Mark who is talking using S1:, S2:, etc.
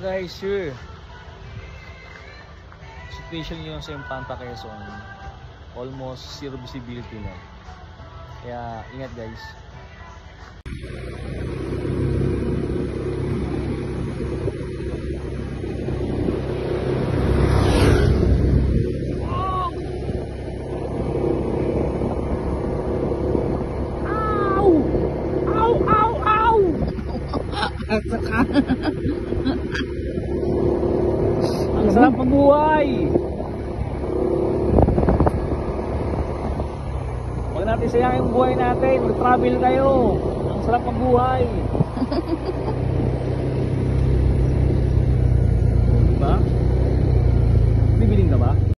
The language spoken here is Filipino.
S1: guys, sure. Situation nyo sa Infanta Quezon, almost zero visibility na. Kaya ingat guys.
S2: At saka
S1: Ang sarap mabuhay. Huwag natin sayang yung buhay natin. Mag-travel kayo. Ang sarap mabuhay. Diba? Bibiling ka ba?